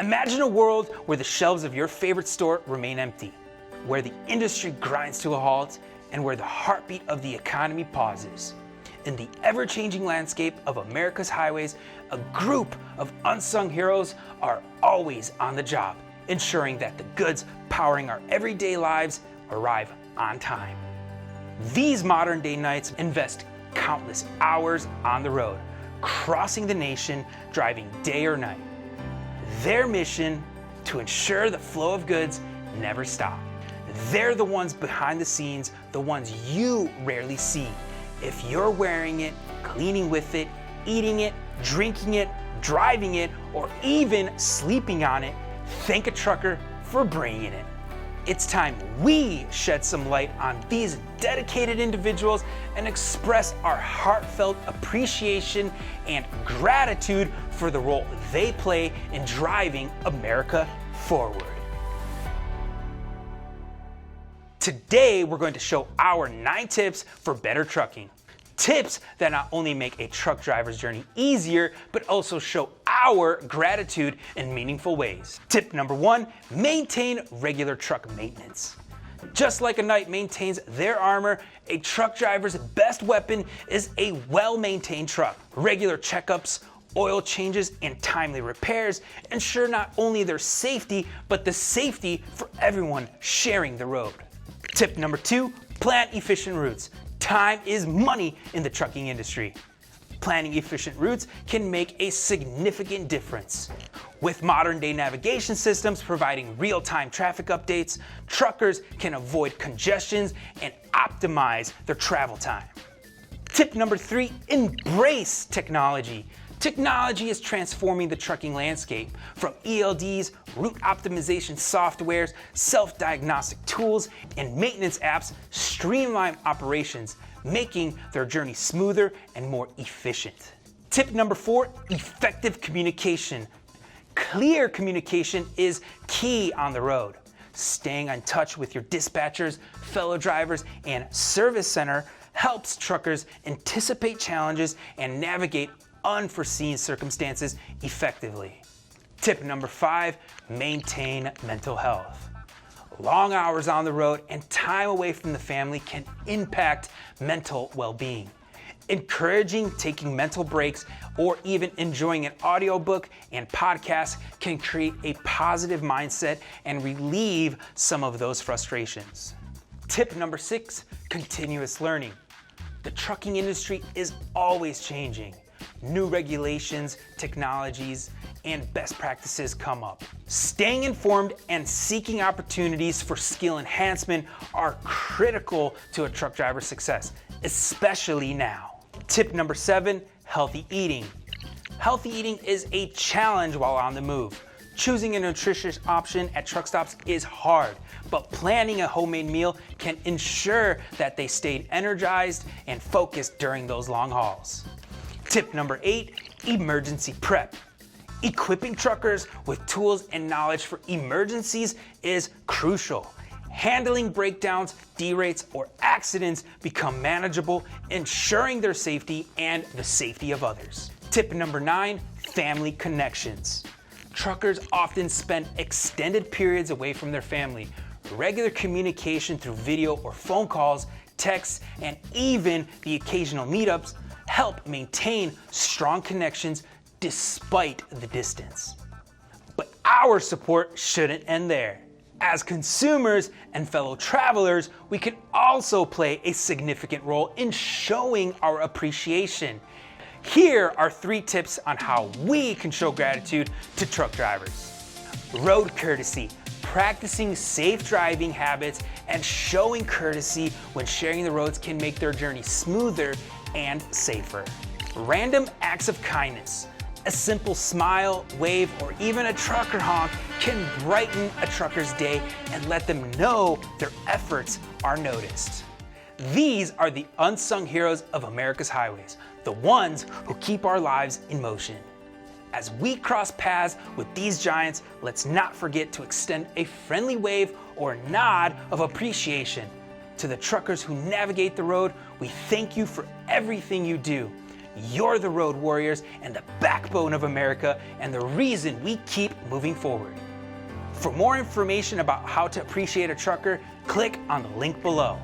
Imagine a world where the shelves of your favorite store remain empty, where the industry grinds to a halt, and where the heartbeat of the economy pauses. In the ever-changing landscape of America's highways, a group of unsung heroes are always on the job, ensuring that the goods powering our everyday lives arrive on time. These modern-day knights invest countless hours on the road, crossing the nation, driving day or night. Their mission, to ensure the flow of goods never stop. They're the ones behind the scenes, the ones you rarely see. If you're wearing it, cleaning with it, eating it, drinking it, driving it, or even sleeping on it, thank a trucker for bringing it. It's time we shed some light on these dedicated individuals and express our heartfelt appreciation and gratitude for the role they play in driving America forward. Today, we're going to show our 9 tips for better trucking. Tips that not only make a truck driver's journey easier, but also show our gratitude in meaningful ways. Tip number 1, maintain regular truck maintenance. Just like a knight maintains their armor, a truck driver's best weapon is a well-maintained truck. Regular checkups, oil changes, and timely repairs ensure not only their safety, but the safety for everyone sharing the road. Tip number 2, plan efficient routes. Time is money in the trucking industry. Planning efficient routes can make a significant difference. With modern-day navigation systems providing real-time traffic updates, truckers can avoid congestions and optimize their travel time. Tip number 3, embrace technology. Technology is transforming the trucking landscape. From ELDs, route optimization softwares, self-diagnostic tools, and maintenance apps streamline operations, making their journey smoother and more efficient. Tip number 4, effective communication. Clear communication is key on the road. Staying in touch with your dispatchers, fellow drivers, and service center helps truckers anticipate challenges and navigate unforeseen circumstances effectively. Tip number 5, maintain mental health. Long hours on the road and time away from the family can impact mental well-being. Encouraging taking mental breaks or even enjoying an audiobook and podcast can create a positive mindset and relieve some of those frustrations. Tip number 6, continuous learning. The trucking industry is always changing. New regulations, technologies, and best practices come up. Staying informed and seeking opportunities for skill enhancement are critical to a truck driver's success, especially now. Tip number 7, healthy eating. Healthy eating is a challenge while on the move. Choosing a nutritious option at truck stops is hard, but planning a homemade meal can ensure that they stayed energized and focused during those long hauls. Tip number 8, emergency prep. Equipping truckers with tools and knowledge for emergencies is crucial. Handling breakdowns, derates, or accidents become manageable, ensuring their safety and the safety of others. Tip number 9, family connections. Truckers often spend extended periods away from their family. Regular communication through video or phone calls, texts, and even the occasional meetups help maintain strong connections despite the distance. But our support shouldn't end there. As consumers and fellow travelers, we can also play a significant role in showing our appreciation. Here are 3 tips on how we can show gratitude to truck drivers. Road courtesy. Practicing safe driving habits and showing courtesy when sharing the roads can make their journey smoother and safer. Random acts of kindness. A simple smile, wave, or even a trucker honk can brighten a trucker's day and let them know their efforts are noticed. These are the unsung heroes of America's highways, the ones who keep our lives in motion. As we cross paths with these giants, let's not forget to extend a friendly wave or nod of appreciation. To the truckers who navigate the road, we thank you for everything you do. You're the road warriors and the backbone of America and the reason we keep moving forward. For more information about how to appreciate a trucker, click on the link below.